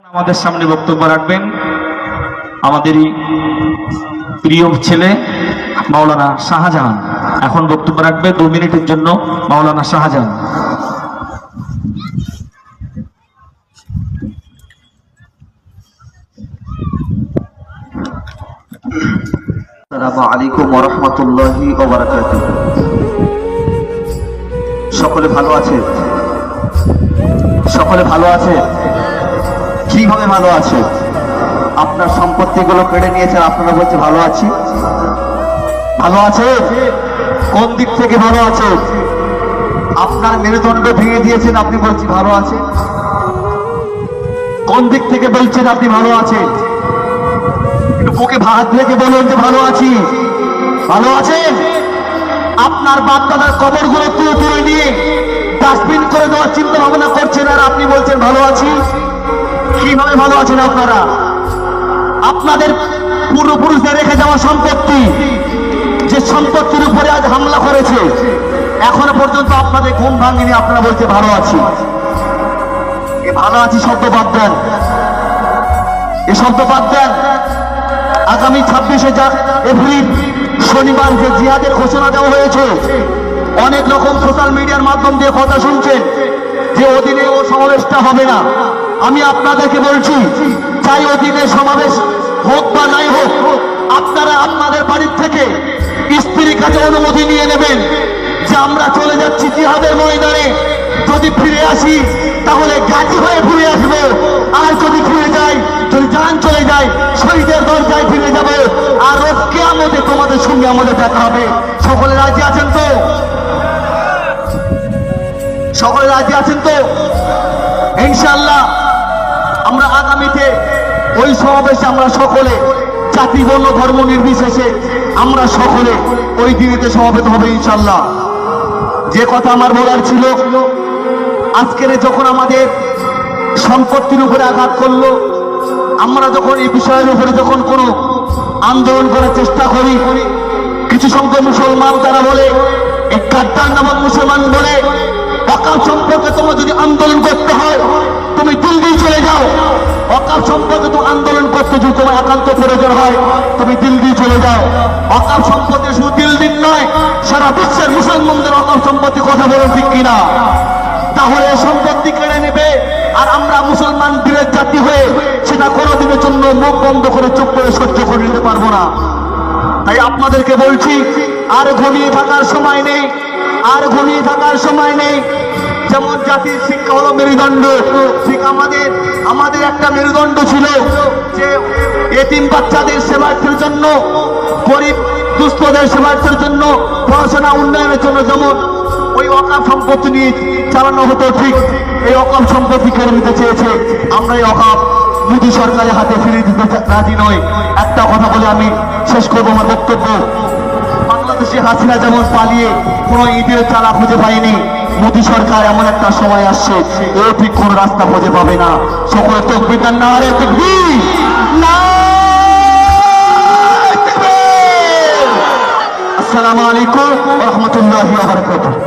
আমাদের সামনে বক্তব্য রাখবেন আমাদেরই প্রিয় ছেলে মাওলানা শাহজাহান। এখন বক্তব্য রাখবে 2 মিনিটের জন্য মাওলানা শাহজাহান। আসসালামু আলাইকুম ওয়া রাহমাতুল্লাহি ওয়া বারাকাতুহু। সকলে ভালো আছে? সকলে ভালো আছে? কিভাবে ভালো আছে? আপনার সম্পত্তিগুলো কেড়ে নিয়েছেন, আপনারা বলছে ভালো আছি। ভালো আছে? কোন দিক থেকে ভালো আছে? আপনার মেরুদণ্ড ভেঙে দিয়েছেন, আপনি বলছি ভালো আছে। কোন দিক থেকে বলছেন আপনি ভালো আছেন? একটু বুকে ভাত রেখে বলুন যে ভালো আছি। ভালো আছেন? আপনার বাপ দাদার কবরগুলো তুলে নিয়ে ডাস্টবিন করে দেওয়ার চিন্তা ভাবনা করছেন, আর আপনি বলছেন ভালো আছি। কিভাবে ভালো আছেন আপনারা? আপনাদের পূর্বপুরুষদের রেখে যাওয়া সম্পত্তি, যে সম্পত্তির উপরে আজ হামলা করেছে, এখনো পর্যন্ত আপনাদের ঘুম ভাঙেনি, আপনারা বলছে ভালো আছি। এ ভালো আছি শব্দ বাদ দেন, এ শব্দ বাদ দেন। আগামী 26শে এপ্রিল শনিবার যে জিহাদের ঘোষণা দেওয়া হয়েছে, অনেক রকম সোশ্যাল মিডিয়ার মাধ্যম দিয়ে কথা শুনছেন যে ওদিনে ও সমাবেশটা হবে না। আমি আপনাদেরকে বলছি, চাই ওদিনে সমাবেশ হোক বা নাই হোক, আপনারা আপনাদের বাড়ির থেকে স্ত্রীর কাছে অনুমতি নিয়ে নেবেন যে আমরা চলে যাচ্ছি জিহাদের ময়দানে। যদি ফিরে আসি তাহলে গাজী হয়ে ফিরে আসবো, আর যদি ফিরে যাই, যদি জান চলে যায়, শহীদের দরজায় ফিরে যাবে, আর রোজ কিয়ামতে তোমাদের সঙ্গে আমাদের দেখা হবে। সকলে রাজি আছেন তো? সকলে রাজি আছেন তো? ইনশাআল্লাহ আমরা আগামীতে ওই সমাবেশে আমরা সকলে জাতি বর্ণ ধর্ম নির্বিশেষে আমরা সকলে ওই দিনেতে সমাবেত হবে ইনশাআল্লাহ। যে কথা আমার বলার ছিল, আজকের যখন আমাদের সম্পত্তির উপরে আঘাত করলো, আমরা যখন এই বিষয়ের উপরে যখন কোনো আন্দোলন করার চেষ্টা করি, কিছু সংখ্যক মুসলমান তারা বলে এই গাদ্দার নামক মুসলমান বলে ওয়াকফ সম্পর্কে তোমার যদি আন্দোলন করতে হয় তুমি দিল্লি চলে যাও। ওয়াকফ সম্পর্কে তো আন্দোলন করতে যদি তোমার একান্ত প্রয়োজন হয় তুমি দিল্লি চলে যাও। ওয়াকফ সম্পত্তি শুধু দিল্লির নয়, সারা বিশ্বের মুসলমানদের ওয়াকফ সম্পত্তি, কথা বলেন ঠিক কিনা? তাহলে সম্পত্তি কেড়ে নেবে, আর আমরা মুসলমান বীরের জাতি হয়ে সেটা কোনোদিনের জন্য মুখ বন্ধ করে চুপ করে সহ্য করে নিতে পারবো না। তাই আপনাদেরকে বলছি, আর ঘুমিয়ে থাকার সময় নেই, আর ঘুমিয়ে থাকার সময় নেই। যেমন জাতির শিক্ষা হলো মেরুদণ্ড, ঠিক আমাদের একটা মেরুদণ্ড ছিল যে এতিম বাচ্চাদের সেবার্থের জন্য, গরিব দুস্থদের সেবার্থের জন্য, পড়াশোনা উন্নয়নের জন্য যেমন ওই ওয়াকফ সম্পত্তি নিয়ে চালানো হতো, ঠিক এই ওয়াকফ সম্পত্তি কেড়ে নিতে চেয়েছে। আমরা এই ওয়াকফ মোদী সরকারের হাতে ফিরিয়ে দিতে রাজি নই। একটা কথা বলে আমি শেষ করবো আমার বক্তব্য। বাংলাদেশে হাসিনা যেমন পালিয়ে কোনো ঈদের চালা খুঁজে পায়নি, মোদী সরকার এমন একটা সময় আসছে এও ঠিক কোন রাস্তা খুঁজে পাবে না। সকলে তাকবীর দেন, নারে তাকবীর, নারে তাকবীর। আসসালামু আলাইকুম ওয়া রাহমাতুল্লাহি ওয়া বারাকাতুহু।